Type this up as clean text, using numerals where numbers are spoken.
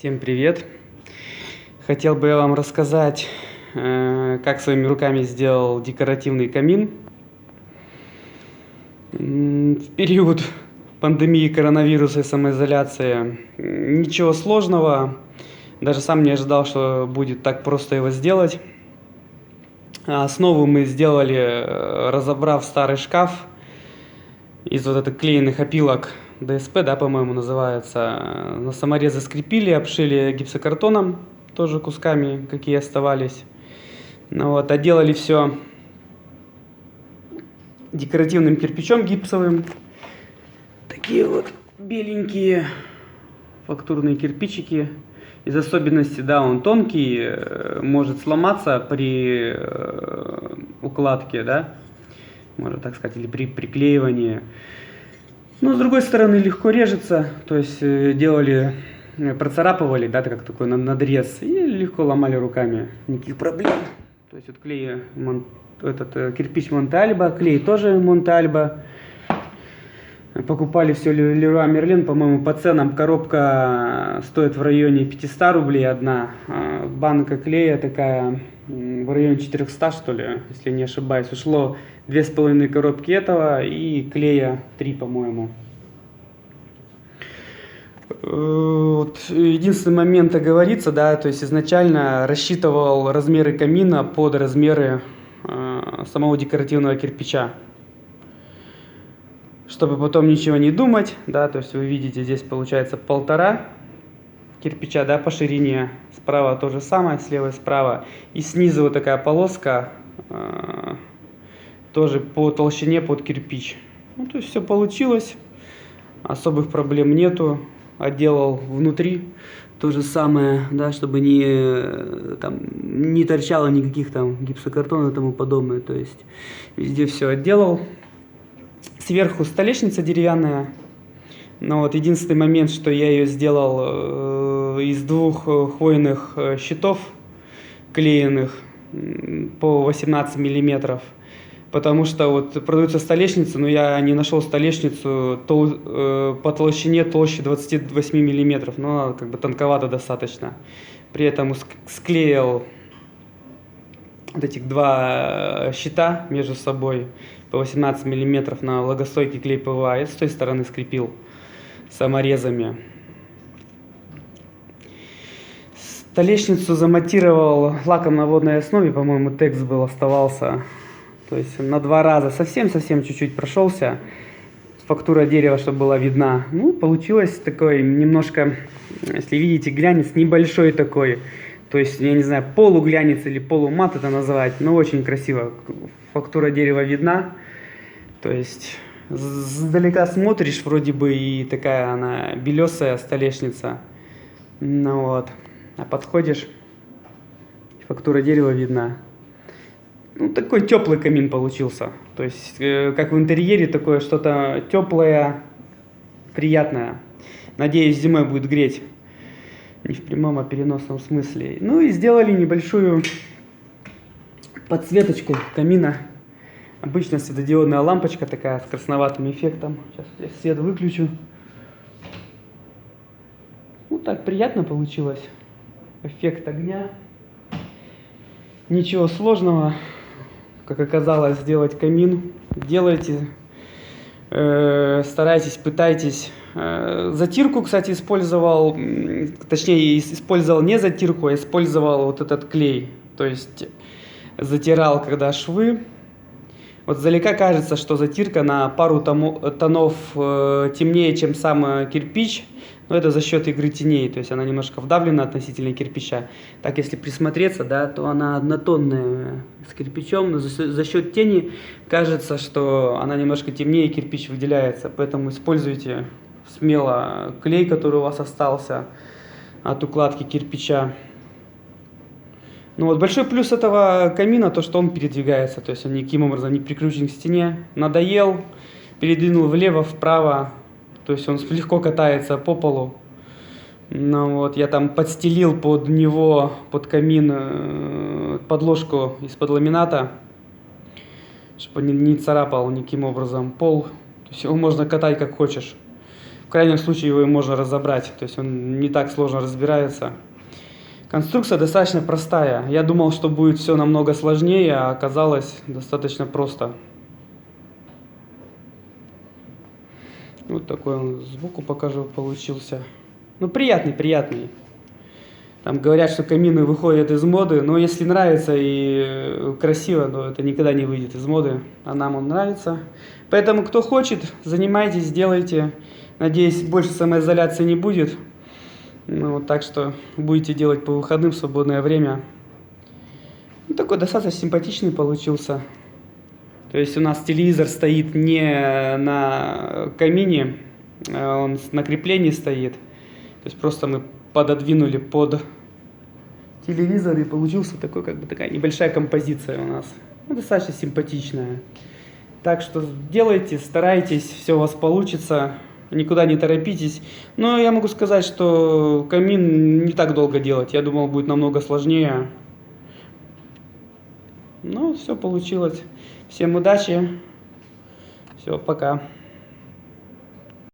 Всем привет! Хотел бы я вам рассказать, как своими руками сделал декоративный камин. В период пандемии коронавируса и самоизоляции ничего сложного. Даже сам не ожидал, что будет так просто его сделать. Основу мы сделали, разобрав старый шкаф из вот этих клеенных опилок. ДСП, да, по-моему, называется. На саморезы скрепили, обшили гипсокартоном, тоже кусками, какие оставались. Отделали все декоративным кирпичом гипсовым. Такие вот беленькие фактурные кирпичики. Из особенностей, да, он тонкий, может сломаться при укладке, да, можно так сказать, или при приклеивании. Но с другой стороны легко режется, то есть процарапывали, да, как такой надрез, и легко ломали руками, никаких проблем. То есть вот кирпич Монте-Альба, клей тоже Монте-Альба. Покупали все Леруа Мерлен, по-моему, по ценам коробка стоит в районе 500 рублей одна, банка клея такая в районе 400, что ли, если не ошибаюсь. Ушло 2,5 коробки этого и клея 3, по-моему. Единственный момент оговориться, да, то есть изначально рассчитывал размеры камина под размеры самого декоративного кирпича, чтобы потом ничего не думать, да, то есть вы видите, здесь получается 1,5 кирпича, да, по ширине, справа то же самое, слева и справа, и снизу вот такая полоска, тоже по толщине под кирпич. Ну, то есть все получилось, особых проблем нету. Отделал внутри то же самое, да, чтобы не торчало никаких там гипсокартона и тому подобное, то есть везде все отделал. Сверху столешница деревянная, но вот единственный момент, что я ее сделал из 2 хвойных щитов клеенных по 18 миллиметров, потому что вот продаются столешницы, но я не нашел столешницу по толщине толще 28 миллиметров, но как бы тонковато достаточно. При этом склеил вот этих 2 щита между собой по 18 миллиметров на влагостойкий клей ПВА и с той стороны скрепил саморезами. Столешницу замонтировал лаком на водной основе, по-моему, текст оставался. То есть на 2 раза совсем чуть-чуть прошелся. Фактура дерева, чтобы была видна. Ну, получилось такой немножко, если видите, глянец небольшой такой. То есть, я не знаю, полуглянец или полумат это называть, но очень красиво. Фактура дерева видна. То есть, сдалека смотришь, вроде бы и такая она белесая столешница. Ну вот. А подходишь, фактура дерева видна. Ну, такой теплый камин получился. То есть, как в интерьере, такое что-то теплое, приятное. Надеюсь, зимой будет греть. Не в прямом, а переносном смысле. Ну и сделали небольшую подсветочку камина. Обычная светодиодная лампочка такая с красноватым эффектом. Сейчас я свет выключу. Ну так приятно получилось. Эффект огня. Ничего сложного. Как оказалось, сделать камин. Делайте, старайтесь, пытайтесь. Затирку, кстати, использовал, точнее, использовал не затирку, а использовал вот этот клей. То есть затирал, когда швы. Вот издалека кажется, что затирка на пару тонов темнее, чем сам кирпич. Но это за счет игры теней, то есть она немножко вдавлена относительно кирпича. Так, если присмотреться, да, то она однотонная с кирпичом, но за счет тени кажется, что она немножко темнее, кирпич выделяется. Поэтому используйте смело клей, который у вас остался от укладки кирпича. Ну вот большой плюс этого камина то, что он передвигается, то есть он никаким образом не прикручен к стене. Надоел, передвинул влево, вправо, то есть он легко катается по полу. Ну вот я там подстелил под него, под камин, подложку из-под ламината, чтобы он не царапал никаким образом пол. То есть его можно катать как хочешь. крайнем случае его и можно разобрать, то есть он не так сложно разбирается. Конструкция достаточно простая. Я думал, что будет все намного сложнее, а оказалось достаточно просто. Вот такой он сбоку покажу получился. Ну, приятный. Там говорят, что камины выходят из моды, но если нравится и красиво, то это никогда не выйдет из моды, а нам он нравится. Поэтому, кто хочет, занимайтесь, делайте. Надеюсь, больше самоизоляции не будет. Ну, так что будете делать по выходным в свободное время. Ну, такой достаточно симпатичный получился. То есть у нас телевизор стоит не на камине, он на креплении стоит. То есть просто мы пододвинули под телевизор, и получился такой, как бы такая небольшая композиция у нас. Ну, достаточно симпатичная. Так что делайте, старайтесь, все у вас получится, никуда не торопитесь. Но я могу сказать, что камин не так долго делать. Я думал, будет намного сложнее. Но все получилось. Всем удачи. Все, пока.